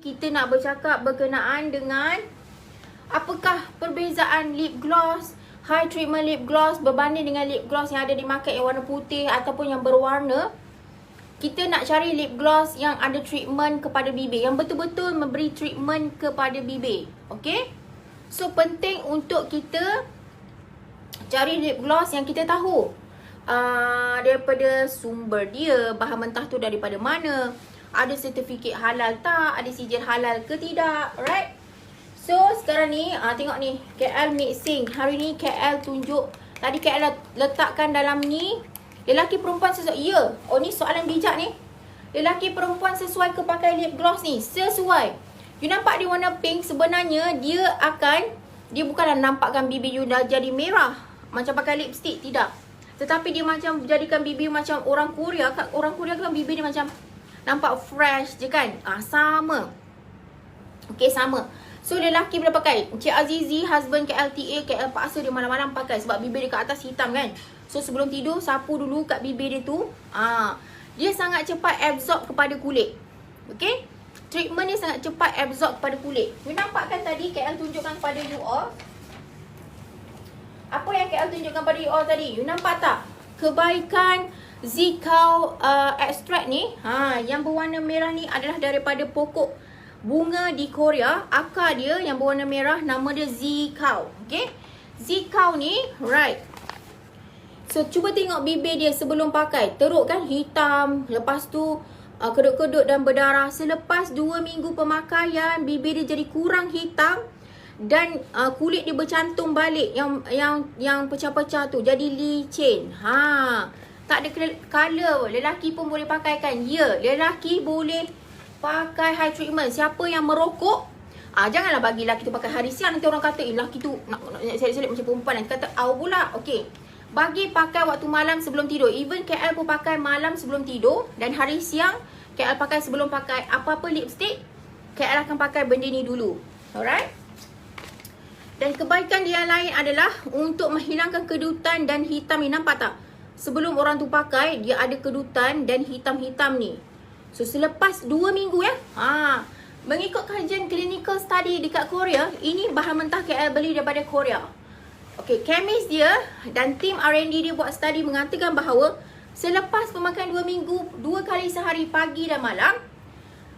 kita nak bercakap berkenaan dengan apakah perbezaan lip gloss, high treatment lip gloss berbanding dengan lip gloss yang ada di market yang warna putih ataupun yang berwarna. Kita nak cari lip gloss yang ada treatment kepada bibir, yang betul-betul memberi treatment kepada bibir. Okay? So, penting untuk kita cari lip gloss yang kita tahu daripada sumber dia, bahan mentah tu daripada mana, ada sertifikat halal tak, ada sijil halal ke tidak, right? So, sekarang ni, tengok ni, KL mixing. Hari ni KL tunjuk, tadi KL letakkan dalam ni, lelaki perempuan sesuai. Ya, oh ni soalan bijak ni. Lelaki perempuan sesuai ke pakai lip gloss ni? Sesuai. You nampak dia warna pink, sebenarnya dia bukanlah nampakkan bibir you dah jadi merah macam pakai lipstick, tidak. Tetapi dia macam jadikan bibir macam orang Korea. Orang Korea kan bibir dia macam nampak fresh je kan. Sama. Okay, sama. So, lelaki boleh pakai. Encik Azizi, husband KLTA, KL paksa dia malam-malam pakai sebab bibir dia kat atas hitam kan. So, sebelum tidur, sapu dulu kat bibir dia tu. Dia sangat cepat absorb kepada kulit. Okay? Treatment dia sangat cepat absorb kepada kulit. You nampak kan tadi KL tunjukkan kepada you all. Apa yang KL tunjukkan pada you all tadi? You nampak tak? Kebaikan Zikao extract ni, yang berwarna merah ni adalah daripada pokok bunga di Korea. Akar dia yang berwarna merah, nama dia Zikao. Okay? Zikao ni, right. So, cuba tengok bibir dia sebelum pakai. Teruk kan? Hitam. Lepas tu, kedut-kedut dan berdarah. Selepas 2 minggu pemakaian, bibir dia jadi kurang hitam. Dan kulit dia bercantum balik yang pecah-pecah tu. Jadi licin. Tak ada color. Lelaki pun boleh pakai kan? Ya, lelaki boleh pakai high treatment. Siapa yang merokok, janganlah bagi lelaki tu pakai hari siang. Nanti orang kata, lelaki tu nak selit-selit macam perempuan. Nanti kata, pula. Okay. Bagi pakai waktu malam sebelum tidur. Even KL pun pakai malam sebelum tidur. Dan hari siang, KL pakai sebelum pakai apa-apa lipstick. KL akan pakai benda ni dulu. Alright? Dan kebaikan dia yang lain adalah untuk menghilangkan kedutan dan hitam ni. Nampak tak? Sebelum orang tu pakai, dia ada kedutan dan hitam-hitam ni. So, selepas 2 minggu ya. Mengikut kajian clinical study dekat Korea, ini bahan mentah KL beli daripada Korea. Okay, chemist dia dan tim R&D dia buat study mengatakan bahawa selepas pemakaian 2 minggu, 2 kali sehari pagi dan malam,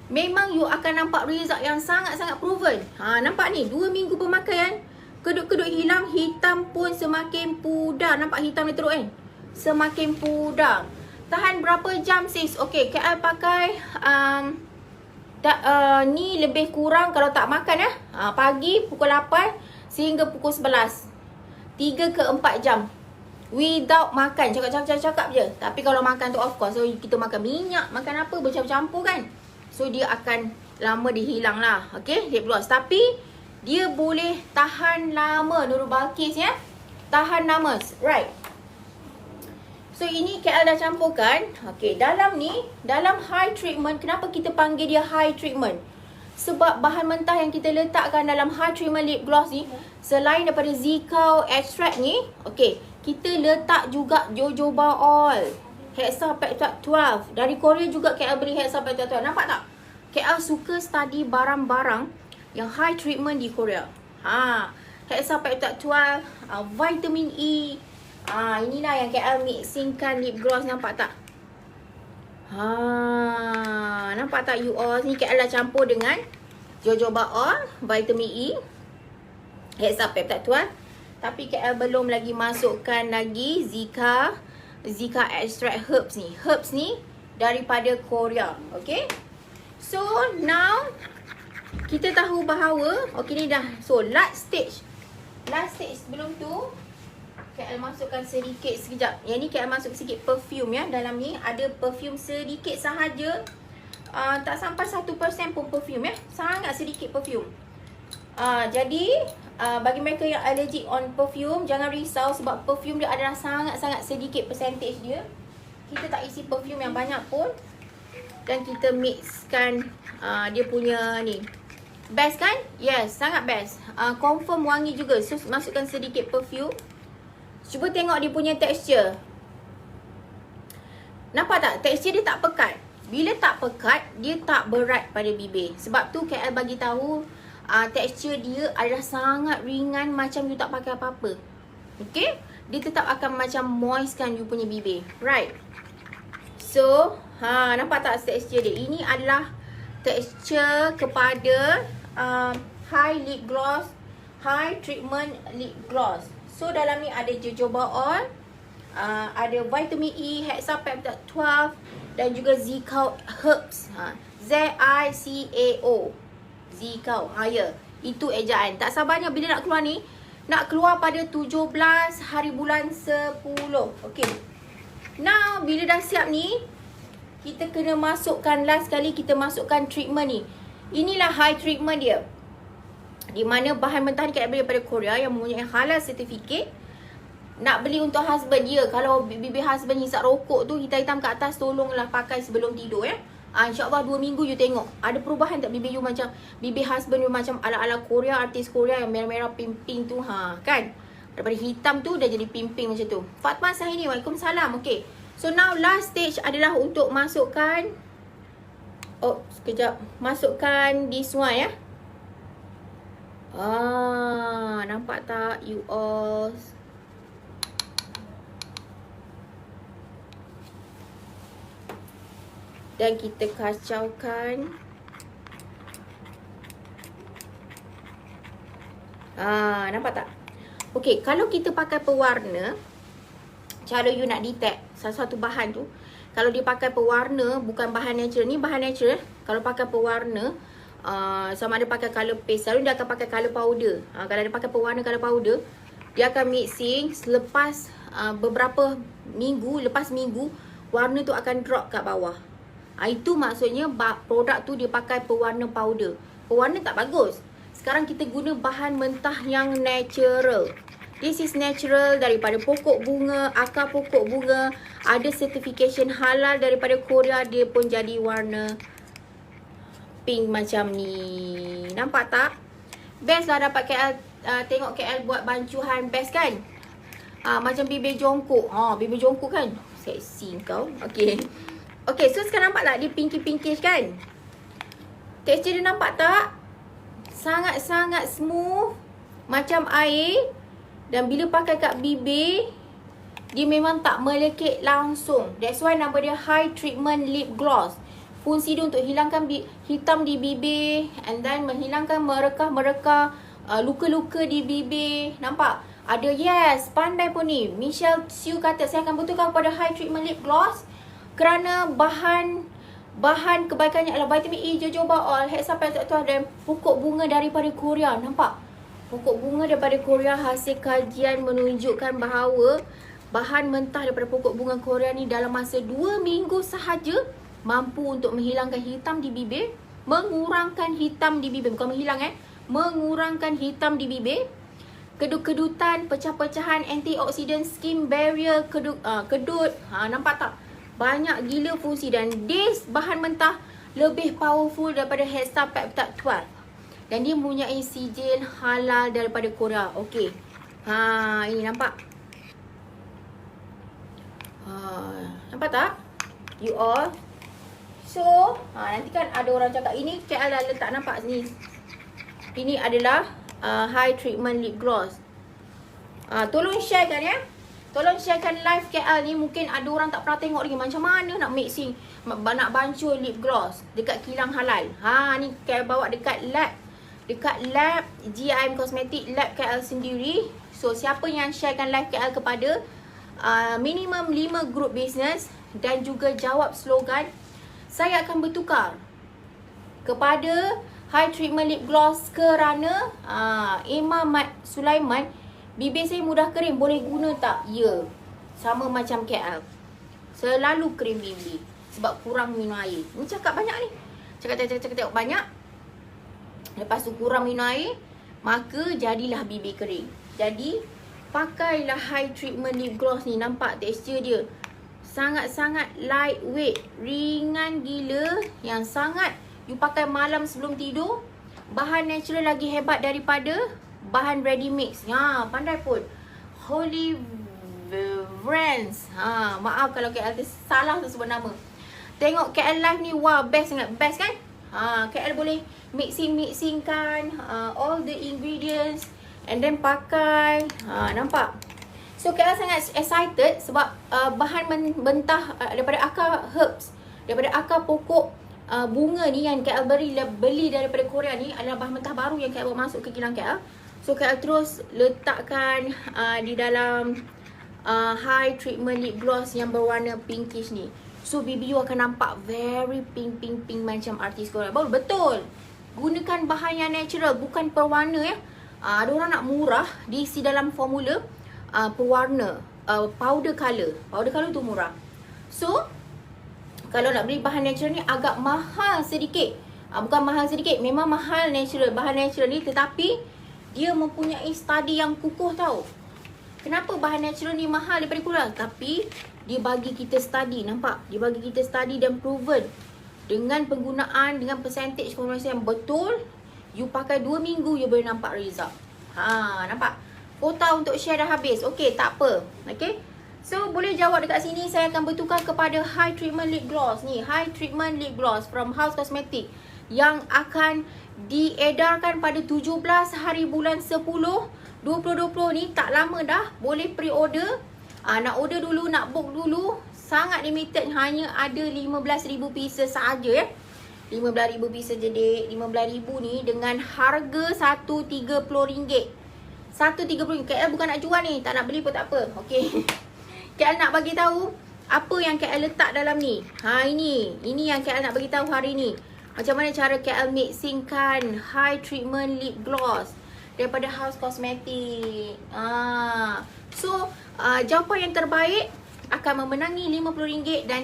memang you akan nampak result yang sangat-sangat proven. Nampak ni, 2 minggu pemakaian, kedut-kedut hilang, hitam pun semakin pudar. Nampak hitam ni teruk kan? Semakin pudar. Tahan berapa jam sis? Okay, KL pakai ni lebih kurang kalau tak makan ya. Pagi pukul 8 sehingga pukul 11. 3 ke 4 jam. Without makan. Cakap je. Tapi kalau makan tu of course. So kita makan minyak, makan apa, bercampur-campur kan. So dia akan lama dihilang lah. Okay, lip gloss. Tapi dia boleh tahan lama. Nurul Balkis ya. Tahan lama. Right. So ini KL dah campurkan. Okay, dalam ni, dalam high treatment, kenapa kita panggil dia high treatment? Sebab bahan mentah yang kita letakkan dalam high treatment lip gloss ni, selain daripada Zikao extract ni, okay, kita letak juga jojoba oil, Hexapeptide 12. Dari Korea juga KL beri Hexapeptide 12. Nampak tak? KL suka study barang-barang yang high treatment di Korea. Hexapeptide 12, vitamin E. Inilah yang KL mixingkan lip gloss. Nampak tak? Nampak tak you all? Ni KL dah campur dengan jojoba oil, vitamin E, Hexapeptide 12. Tapi KL belum lagi masukkan lagi Zika extract herbs ni. Herbs ni daripada Korea. Okay. So now kita tahu bahawa okay ni dah. So last stage sebelum tu KL masukkan sedikit sekejap. Yang ni KL masuk sikit perfume ya. Dalam ni ada perfume sedikit sahaja. Tak sampai 1% pun perfume ya. Sangat sedikit perfume. Jadi bagi mereka yang allergic on perfume, jangan risau sebab perfume dia adalah sangat-sangat sedikit percentage dia. Kita tak isi perfume yang banyak pun. Dan kita mixkan dia punya ni. Best kan? Yes, sangat best. Confirm wangi juga. So masukkan sedikit perfume. Cuba tengok dia punya tekstur. Nampak tak? Tekstur dia tak pekat. Bila tak pekat, dia tak berat pada bibir. Sebab tu KL bagi tahu tekstur dia adalah sangat ringan, macam you tak pakai apa-apa. Okay? Dia tetap akan macam moistkan you punya bibir. Right? So, nampak tak tekstur dia? Ini adalah tekstur kepada high lip gloss, high treatment lip gloss. So, dalam ni ada jojoba oil, ada vitamin E, hexapeptide 12 dan juga Zicao Herbs. Z-I-C-A-O. Zicao. Ya. Itu ejaan. Tak sabarnya bila nak keluar ni. Nak keluar pada 17 hari bulan 10. Okay. Now, bila dah siap ni, kita kena masukkan, last sekali kita masukkan treatment ni. Inilah high treatment dia. Di mana bahan mentah ni kita beli daripada Korea yang mempunyai halal certificate. Nak beli untuk husband dia. Kalau bibir husband hisap rokok tu, hitam-hitam kat atas, tolonglah pakai sebelum tidur ya. InsyaAllah 2 minggu you tengok. Ada perubahan tak bibir you macam, bibir husband you macam ala-ala Korea, artis Korea yang merah-merah pink-pink tu. Kan? Daripada hitam tu dah jadi pink-pink macam tu. Fatma Sahini, Waalaikumsalam. Okay. So now last stage adalah untuk masukkan. Sekejap. Masukkan this one ya. Nampak tak you all? Dan kita kacaukan. Nampak tak? Okey, kalau kita pakai pewarna, cara you nak detect satu bahan tu, kalau dia pakai pewarna, bukan bahan natural. Ni bahan natural. Kalau pakai pewarna, sama ada pakai color paste, selalu dia akan pakai color powder. Kalau dia pakai pewarna color powder, dia akan mixing selepas beberapa minggu, lepas minggu, warna tu akan drop kat bawah. Itu maksudnya produk tu dia pakai pewarna powder. Pewarna tak bagus. Sekarang kita guna bahan mentah yang natural. This is natural daripada pokok bunga, akar pokok bunga. Ada certification halal daripada Korea. Dia pun jadi warna pink macam ni. Nampak tak? Best lah dapat KL. Tengok KL buat bancuhan. Best kan? Macam bibir jongkok. Bibir jongkok kan? Seksi kau. Okay. Okay, so sekarang nampak tak dia pinkish kan? Tekstur dia nampak tak? Sangat-sangat smooth. Macam air. Dan bila pakai kat bibir, dia memang tak melekit langsung. That's why nama dia High Treatment Lip Gloss. Fungsi dia untuk hilangkan hitam di bibir. And then menghilangkan merekah-merekah, luka-luka di bibir. Nampak? Ada yes, pandai pun ni. Michelle Siu kata, saya akan betulkan kepada High Treatment Lip Gloss. Kerana bahan kebaikannya adalah vitamin E, jojoba oil, hexapeptide dan pokok bunga daripada Korea. Nampak? Pokok bunga daripada Korea. Hasil kajian menunjukkan bahawa bahan mentah daripada pokok bunga Korea ni dalam masa 2 minggu sahaja mampu untuk menghilangkan hitam di bibir, mengurangkan hitam di bibir, bukan menghilang mengurangkan hitam di bibir, kedut-kedutan, pecah-pecahan, antioksidan, skin barrier, kedut. Nampak tak? Banyak gila fungsi. Dan this bahan mentah lebih powerful daripada hexapeptide 12. Dan dia mempunyai sijil halal daripada Korea. Okey. Ini nampak? Nampak tak? You all. So, nanti kan ada orang cakap ini KL dah letak, nampak ni. Ini adalah high treatment lip gloss. Tolong share kan ya. Tolong sharekan live KL ni. Mungkin ada orang tak pernah tengok lagi macam mana nak mixing, nak bancur lip gloss dekat kilang halal. Ni KL bawa dekat lab. Dekat lab GIM Cosmetic Lab KL sendiri. So siapa yang sharekan live KL kepada minimum 5 group business dan juga jawab slogan, saya akan bertukar kepada high treatment lip gloss kerana Imam Mat Sulaiman, bibir saya mudah kering, boleh guna tak? Ya. Sama macam KL. Selalu kering bibir sebab kurang minum air. Ni cakap banyak ni. Cakap banyak. Lepas tu kurang minum air, maka jadilah bibir kering. Jadi, pakailah high treatment lip gloss ni. Nampak tekstur dia? Sangat-sangat lightweight. Ringan gila. Yang sangat you pakai malam sebelum tidur. Bahan natural lagi hebat daripada bahan ready mix. Pandai pun. Holy Brands. Maaf kalau KL salah tu sebut nama. Tengok KL live ni, wah best sangat. Best kan? KL boleh mixingkan all the ingredients and then pakai. Nampak? So KL sangat excited sebab bahan mentah daripada akar herbs, daripada akar pokok bunga ni yang KL beli daripada Korea ni adalah bahan mentah baru yang KL bawa masuk ke kilang KL. So KL terus letakkan di dalam high treatment lip gloss yang berwarna pinkish ni. So bibi you akan nampak very pink macam artis Korea. Betul. Gunakan bahan yang natural, bukan perwarna ya. Ada orang nak murah diisi dalam formula pewarna, powder color. Powder color tu murah. So kalau nak beli bahan natural ni agak mahal sedikit. Bukan mahal sedikit, memang mahal natural. Bahan natural ni, tetapi dia mempunyai study yang kukuh tau. Kenapa bahan natural ni mahal daripada Korea? Tapi dia bagi kita study, nampak? Dia bagi kita study dan proven. Dengan penggunaan, dengan percentage formulasi yang betul, you pakai 2 minggu, you boleh nampak result. Nampak? Kuota untuk share dah habis. Okey, tak apa. Okey. So, boleh jawab dekat sini. Saya akan bertukar kepada High Treatment Lip Gloss ni. High Treatment Lip Gloss from House Cosmetic yang akan diedarkan pada 17 hari bulan 10 2020 ni. Tak lama dah. Boleh pre-order. Nak order dulu, nak book dulu. Sangat limited. Hanya ada 15,000 pieces sahaja ya. 15,000 pieces je dek. 15,000 ni dengan harga RM130. RM130. KL bukan nak jual ni. Tak nak beli pun tak apa. Okey. KL nak bagi tahu apa yang KL letak dalam ni. Ini yang KL nak bagi tahu hari ni. Macam mana cara KL mixingkan high treatment lip gloss daripada House Cosmetic. So, jawapan yang terbaik akan memenangi RM50 dan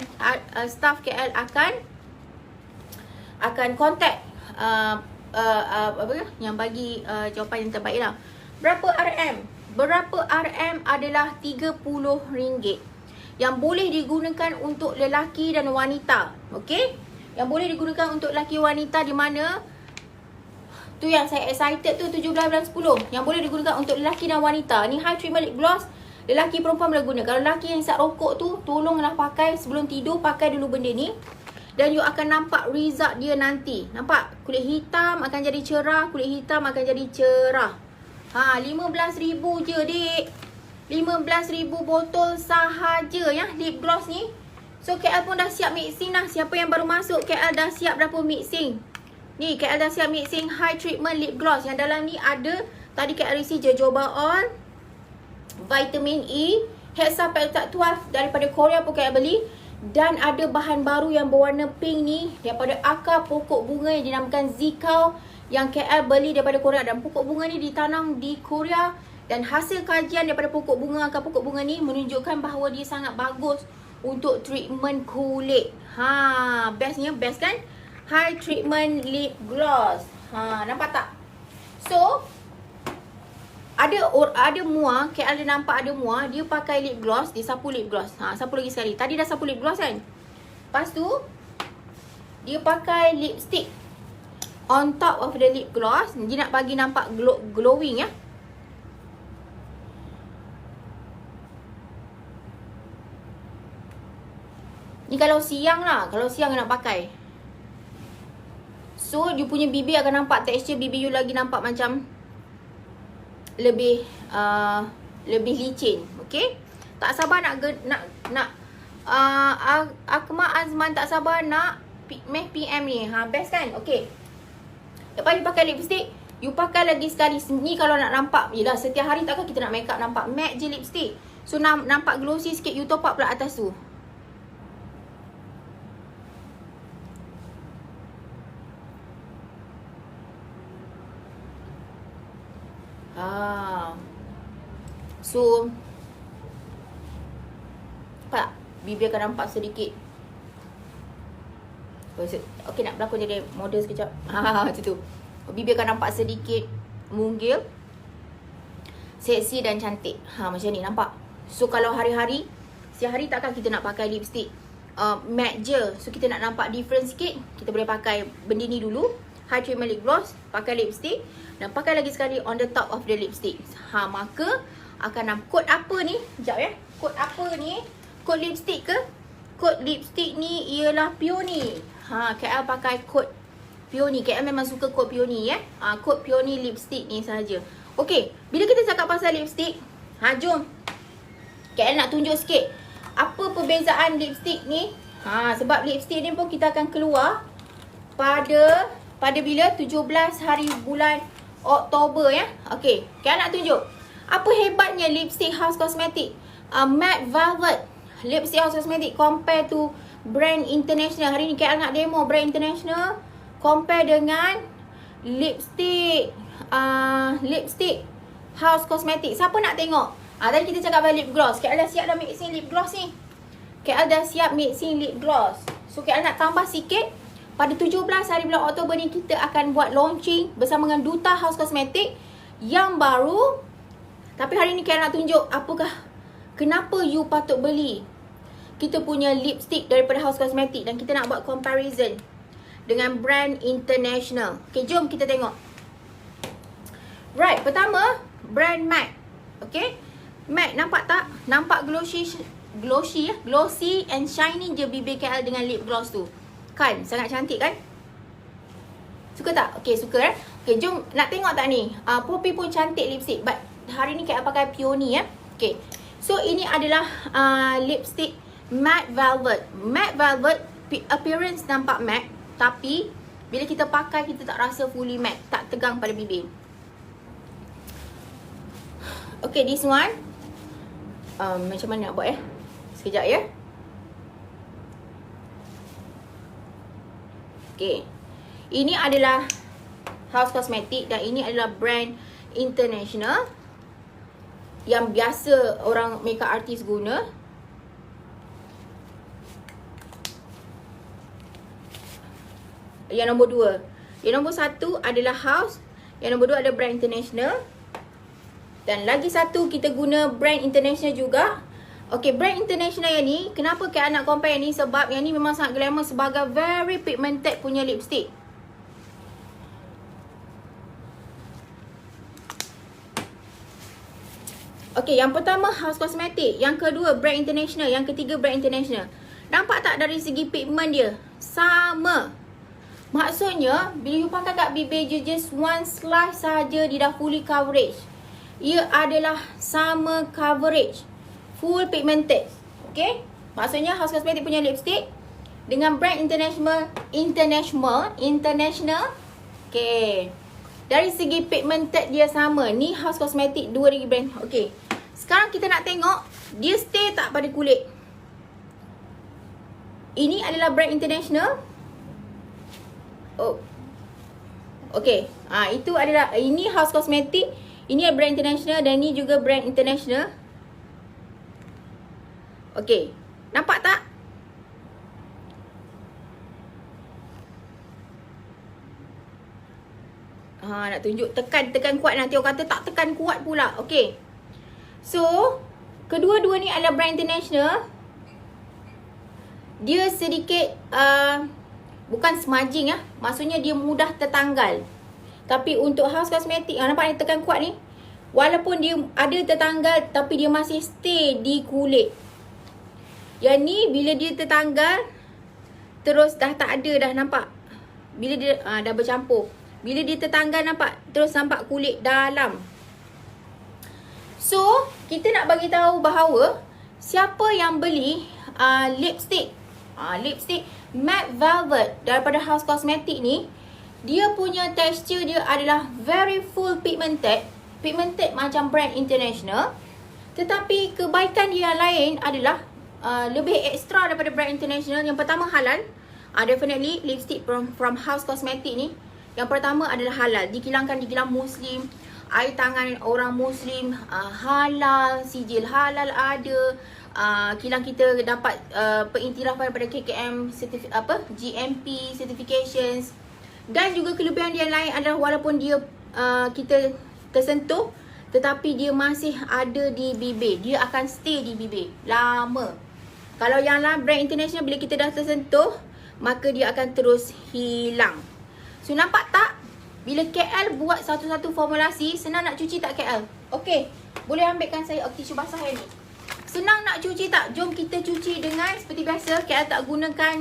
staff KL akan contact yang bagi jawapan yang terbaik lah. Berapa RM? Berapa RM adalah RM30 yang boleh digunakan untuk lelaki dan wanita. Okey? Yang boleh digunakan untuk lelaki wanita di mana? Tu yang saya excited tu 17 bulan 10. Yang boleh digunakan untuk lelaki dan wanita. Ni high treatment lip gloss. Lelaki perempuan boleh guna. Kalau lelaki yang isap rokok tu, tolonglah pakai sebelum tidur. Pakai dulu benda ni. Dan you akan nampak result dia nanti. Nampak? Kulit hitam akan jadi cerah. Kulit hitam akan jadi cerah. 15,000 je dek. 15,000 botol sahaja ya lip gloss ni. So KL pun dah siap mixing dah. Siapa yang baru masuk, KL dah siap berapa mixing. Ni KL dah siap mixing high treatment lip gloss. Yang dalam ni ada, tadi KL isi jojoba oil, vitamin E, hexapentate 12 daripada Korea pun KL beli. Dan ada bahan baru yang berwarna pink ni daripada akar pokok bunga yang dinamakan zikao yang KL beli daripada Korea. Dan pokok bunga ni ditanam di Korea. Dan hasil kajian daripada pokok bunga, akar pokok bunga ni menunjukkan bahawa dia sangat bagus untuk treatment kulit. Bestnya, best kan? High treatment lip gloss. Nampak tak? So, ada muar, KL dia nampak ada muar, dia pakai lip gloss, dia sapu lip gloss. Sapu lagi sekali. Tadi dah sapu lip gloss kan? Lepas tu, dia pakai lipstick on top of the lip gloss. Dia nak bagi nampak glowing ya. Ni kalau siang lah. Kalau siang nak pakai. So, you punya bibir akan nampak tekstur bibir you lagi nampak macam lebih licin. Okay? Tak sabar Akmal Azman tak sabar nak Meh PM ni. Best kan? Okay. Lepas you pakai lipstick, you pakai lagi sekali. Ni kalau nak nampak, yelah setiap hari takkan kita nak make up nampak matte je lipstick. So, nampak glossy sikit, you top up pula atas tu. So, nampak? Bibir akan nampak sedikit. Okay, nak berlakon jadi model sekejap. Macam tu. Bibir akan nampak sedikit munggil, seksi dan cantik. Macam ni, nampak? So, kalau hari-hari, setiap hari takkan kita nak pakai lipstick matte je. So, kita nak nampak different sikit, kita boleh pakai benda ni dulu. High treatment lip gloss, pakai lipstick, dan pakai lagi sekali on the top of the lipstick. Maka akan kod apa ni? Sekejap ya. Kod apa ni? Kod lipstick ke? kod lipstick ni ialah Peony. KL pakai kod Peony. KL memang suka kod Peony ya. Kod Peony lipstick ni saja. Okey, bila kita cakap pasal lipstick, jom. KL nak tunjuk sikit apa perbezaan lipstick ni. Sebab lipstick ni pun kita akan keluar pada bila 17 hari bulan Oktober ya. Okey, KL nak tunjuk apa hebatnya lipstick House Cosmetics. Matte Velvet lipstick House Cosmetics compare to brand international. Hari ni KL nak demo brand international compare dengan lipstick House Cosmetics. Siapa nak tengok? Tadi kita cakap pasal lip gloss. KL dah siap dah mixing lip gloss ni. KL dah siap mixing lip gloss. So KL nak tambah sikit. Pada 17 hari bulan Oktober ni kita akan buat launching bersama dengan Duta House Cosmetics yang baru. Tapi hari ni KL nak tunjuk kenapa you patut beli kita punya lipstick daripada House Cosmetics. Dan kita nak buat comparison dengan brand international. Okay, jom kita tengok. Right, pertama brand MAC. Okay, MAC nampak tak? Nampak glossy and shiny je bibir KL dengan lip gloss tu. Kan, sangat cantik kan? Suka tak? Okay, suka Okay, jom nak tengok tak ni? Poppy pun cantik lipstick. But hari ni KL pakai Peony ya. Okay, so ini adalah lipstick Matte Velvet. Matte Velvet appearance nampak matte, tapi bila kita pakai kita tak rasa fully matte, tak tegang pada bibir. Okay, this one macam mana nak buat ya? Sekejap ya. Okay, ini adalah House Cosmetics dan ini adalah brand international yang biasa orang makeup artist guna. Yang nombor 2. Yang nombor 1 adalah House. Yang nombor 2 ada brand international. Dan lagi satu kita guna brand international juga. Okay, brand international yang ni, kenapa KL nak compare yang ni? Sebab yang ni memang sangat glamour sebagai very pigmented punya lipstick. Okay, yang pertama House Cosmetics, yang kedua brand international, yang ketiga brand international. Nampak tak dari segi pigment dia? Sama. Maksudnya, bila you pakai kat bibir je, just one slice saja dia dah fully coverage. Ia adalah sama coverage, full pigmented. Okay, maksudnya House Cosmetics punya lipstick dengan brand international. Okay, dari segi pigmented dia sama. Ni House Cosmetics, dua lagi brand. Okay, sekarang kita nak tengok dia stay tak pada kulit. Ini adalah brand international. Okay, itu adalah, ini House Cosmetics, ini adalah brand international dan ini juga brand international. Okay, nampak tak? Nak tunjuk tekan kuat, nanti orang kata tak tekan kuat pula. Okay, so kedua-dua ni adalah brand international. Dia sedikit bukan smudging ya, maksudnya dia mudah tertanggal. Tapi untuk House Cosmetics, nampak dia tekan kuat ni, walaupun dia ada tertanggal tapi dia masih stay di kulit. Yang ni bila dia tertanggal terus dah tak ada dah, nampak? Bila dia dah bercampur. Bila dia tertanggal nampak terus nampak kulit dalam. So, kita nak bagi tahu bahawa siapa yang beli lipstick Matte Velvet daripada House Cosmetics ni, dia punya texture dia adalah very full pigmented macam brand international. Tetapi kebaikan dia yang lain adalah lebih ekstra daripada brand international. Yang pertama halal. Definitely lipstick from House Cosmetics ni, yang pertama adalah halal. Dikilangkan di kilang Muslim, air tangan orang Muslim, halal, sijil halal ada. Kilang kita dapat pengiktirafan daripada KKM GMP certifications. Dan juga kelebihan dia lain adalah walaupun dia kita tersentuh, tetapi dia masih ada di bibir. Dia akan stay di bibir lama. Kalau yang lain brand international, bila kita dah tersentuh, maka dia akan terus hilang. So, nampak tak? Bila KL buat satu-satu formulasi, senang nak cuci tak KL? Okey, boleh ambilkan saya tisu basah yang ni. Senang nak cuci tak? Jom kita cuci dengan seperti biasa. KL tak gunakan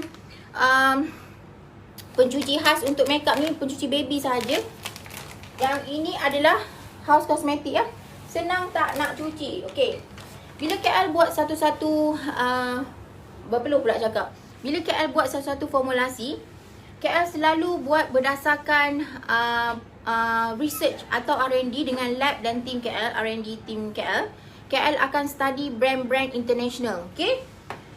pencuci khas untuk makeup ni, pencuci baby saja. Yang ini adalah house cosmetic ya. Senang tak nak cuci? Okey. Bila KL buat satu-satu berpeluh pula cakap. Bila KL buat satu-satu formulasi, KL selalu buat berdasarkan research atau R&D dengan lab dan tim KL, R&D tim KL. KL akan study brand-brand international. Okay?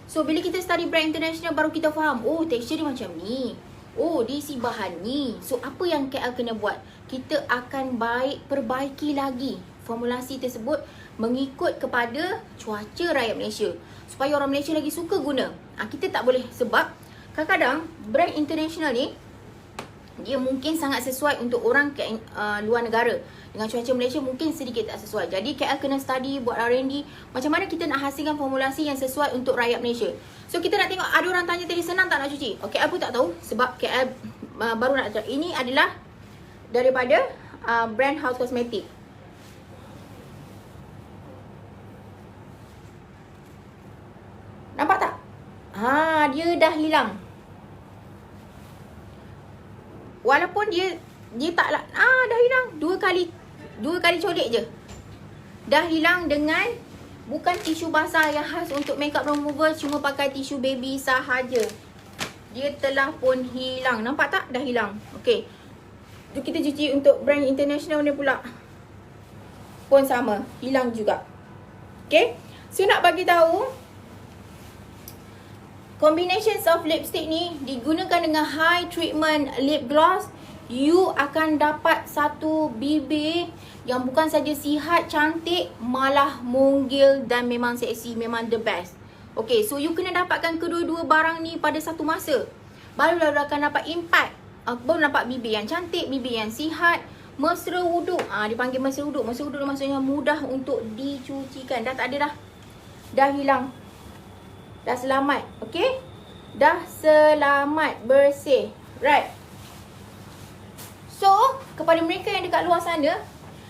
So, bila kita study brand international, baru kita faham. Oh, tekstur dia macam ni. Oh, dia isi bahan ni. So, apa yang KL kena buat? Kita akan perbaiki lagi formulasi tersebut mengikut kepada cuaca rakyat Malaysia. Supaya orang Malaysia lagi suka guna. Kita tak boleh, sebab kadang-kadang brand international ni dia mungkin sangat sesuai untuk orang luar negara. Dengan cuaca Malaysia mungkin sedikit tak sesuai. Jadi KL kena study, buat R&D. Macam mana kita nak hasilkan formulasi yang sesuai untuk rakyat Malaysia. So kita nak tengok, ada orang tanya tadi senang tak nak cuci. KL pun tak tahu sebab KL baru nak. Ini adalah daripada brand house cosmetic. Nampak tak? Dia dah hilang. Walaupun dia taklah dah hilang. Dua kali colek je. Dah hilang dengan bukan tisu basah yang khas untuk makeup remover, cuma pakai tisu baby sahaja. Dia telah pun hilang. Nampak tak? Dah hilang. Okey. Tu kita cuci untuk brand international ni pula. Pun sama, hilang juga. Okey. So nak bagi tahu combinations of lipstick ni digunakan dengan high treatment lip gloss, you akan dapat satu bibir yang bukan saja sihat, cantik, malah monggil dan memang seksi, memang the best. Okay, so you kena dapatkan kedua-dua barang ni pada satu masa. Barulah akan dapat impact. Baru dapat bibir yang cantik, bibir yang sihat, mesra wuduk. Dipanggil mesra wuduk. Mesra wuduk maksudnya mudah untuk dicucikan. Dah tak ada dah. Dah hilang. Dah selamat. Okay? Dah selamat. Bersih. Right. So, kepada mereka yang dekat luar sana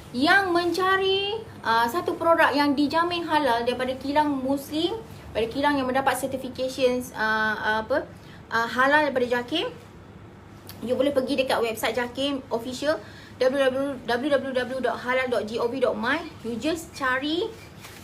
yang mencari satu produk yang dijamin halal daripada kilang Muslim, daripada kilang yang mendapat certifications halal daripada JAKIM, you boleh pergi dekat website JAKIM official www.halal.gov.my. You just cari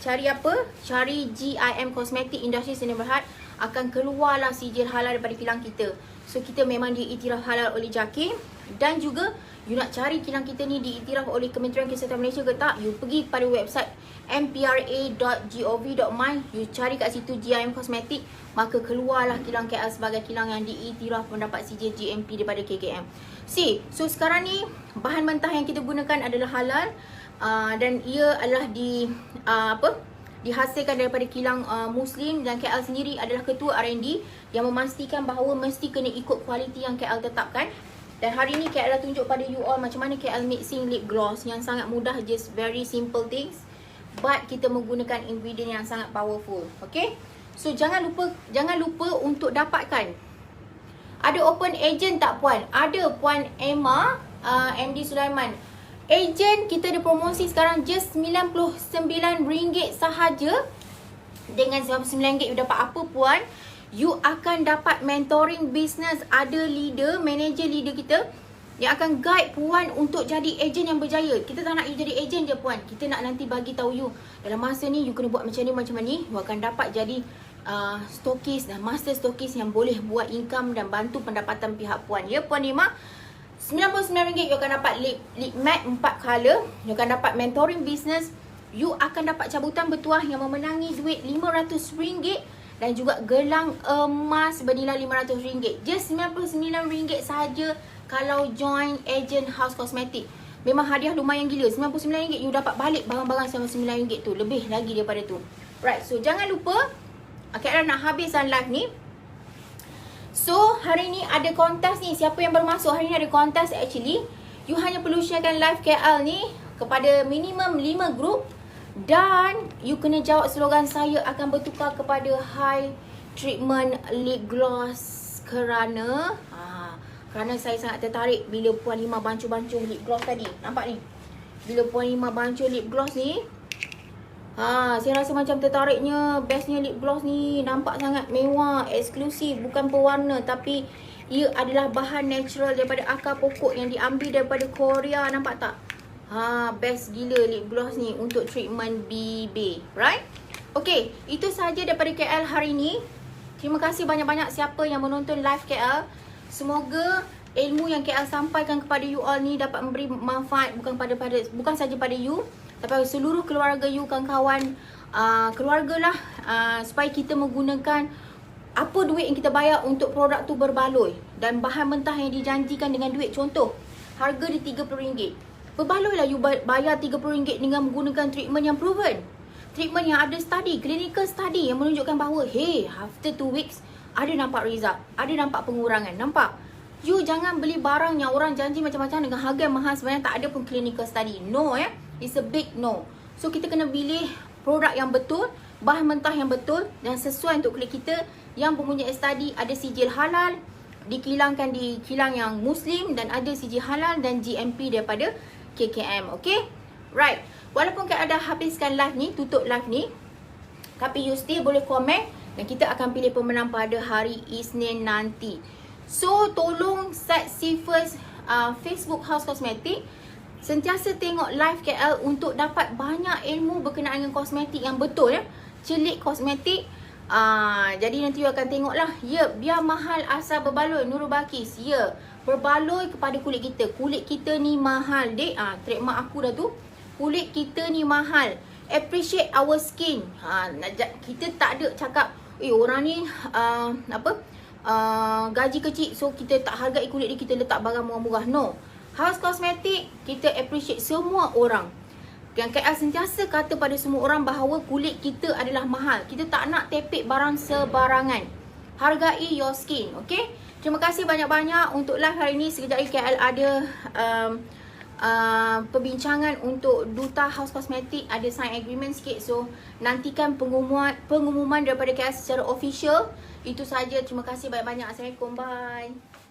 apa? Cari GIM Cosmetic Industry Sdn Bhd. Akan keluarlah sijil halal daripada kilang kita. So kita memang diiktiraf halal oleh JAKIM. Dan juga you nak cari kilang kita ni diiktiraf oleh Kementerian Kesihatan Malaysia ke tak, you pergi pada website mpra.gov.my. You cari kat situ GIM Cosmetic, maka keluarlah kilang KL sebagai kilang yang diiktiraf mendapat sijil GMP daripada KKM. So sekarang ni bahan mentah yang kita gunakan adalah halal, dan ia adalah dihasilkan daripada kilang Muslim, dan KL sendiri adalah ketua R&D yang memastikan bahawa mesti kena ikut kualiti yang KL tetapkan. Dan hari ni KL dah tunjuk pada you all macam mana KL mixing lip gloss yang sangat mudah, just very simple things, but kita menggunakan ingredient yang sangat powerful. Okay, so jangan lupa untuk dapatkan. Ada open agent tak puan? Ada Puan Emma, MD Sulaiman. Agent kita ada promosi sekarang just RM99 sahaja. Dengan RM99 you dapat apa puan? You akan dapat mentoring business. Ada leader, manager leader kita yang akan guide puan untuk jadi agent yang berjaya. Kita tak nak you jadi agent je puan. Kita nak nanti bagi tahu you dalam masa ni you kena buat macam ni. You akan dapat jadi stokis dan master stokis yang boleh buat income dan bantu pendapatan pihak puan. Ya Puan Nima, RM99 you akan dapat lip matte 4 color. You akan dapat mentoring business. You akan dapat cabutan bertuah yang memenangi duit RM500 dan juga gelang emas bernilai RM500. Just RM99 sahaja kalau join agent house cosmetic. Memang hadiah lumayan gila. RM99 you dapat balik barang-barang RM99 tu. Lebih lagi daripada tu. Right, so jangan lupa. KL nak habiskan live ni. So hari ni ada kontes ni. Siapa yang baru masuk, hari ni ada kontes actually. You hanya perlu sharekan live KL ni kepada minimum 5 group. Dan you kena jawab slogan saya akan bertukar kepada high treatment lip gloss kerana saya sangat tertarik bila Puan Lima bancuh-bancuh lip gloss tadi. Nampak ni? Bila Puan Lima bancuh lip gloss ni, Saya rasa macam tertariknya. Bestnya lip gloss ni. Nampak sangat mewah, eksklusif. Bukan pewarna tapi ia adalah bahan natural daripada akar pokok yang diambil daripada Korea. Nampak tak? Best gila lip gloss ni untuk treatment BB. Right? Okay, itu sahaja daripada KL hari ni. Terima kasih banyak-banyak siapa yang menonton live KL. Semoga ilmu yang KL sampaikan kepada you all ni dapat memberi manfaat bukan saja pada you, tapi seluruh keluarga you, kawan-kawan, keluarga lah, supaya kita menggunakan apa duit yang kita bayar untuk produk tu berbaloi dan bahan mentah yang dijanjikan dengan duit. Contoh, harga dia RM30. Berbaloi lah you bayar RM30 dengan menggunakan treatment yang proven. Treatment yang ada study, clinical study yang menunjukkan bahawa after 2 weeks ada nampak result, ada nampak pengurangan. Nampak? You jangan beli barang yang orang janji macam-macam dengan harga yang mahal, sebenarnya tak ada pun clinical study. No, it's a big no. So kita kena pilih produk yang betul, bahan mentah yang betul dan sesuai untuk kulit kita, yang mempunyai study, ada sijil halal, dikilangkan di kilang yang Muslim, dan ada sijil halal dan GMP daripada KKM. Okay? Right. Walaupun kita dah habiskan live ni, tutup live ni, tapi you still boleh komen dan kita akan pilih pemenang pada hari Isnin nanti. So tolong saksi first Facebook Haus Kosmetik. Sentiasa tengok live KL untuk dapat banyak ilmu berkenaan dengan kosmetik yang betul, Celik kosmetik. Jadi nanti you akan tengok lah. Biar mahal asal berbaloi. Nurul Balkis, berbaloi kepada kulit kita. Kulit kita ni mahal, dek. Trademark aku dah tu. Kulit kita ni mahal. Appreciate our skin. Kita tak ada cakap orang ni gaji kecil, so kita tak hargai kulit dia, kita letak barang murah-murah. No. Haus Kosmetik, kita appreciate semua orang. Dan KL sentiasa kata pada semua orang bahawa kulit kita adalah mahal. Kita tak nak tepek barang sebarangan. Hargai your skin. Okay? Terima kasih banyak-banyak untuk live hari ni. Sekejap lagi KL ada perbincangan untuk Duta Haus Kosmetik, ada sign agreement sikit. So nantikan pengumuman daripada KL secara official. Itu saja. Terima kasih banyak-banyak. Assalamualaikum. Bye.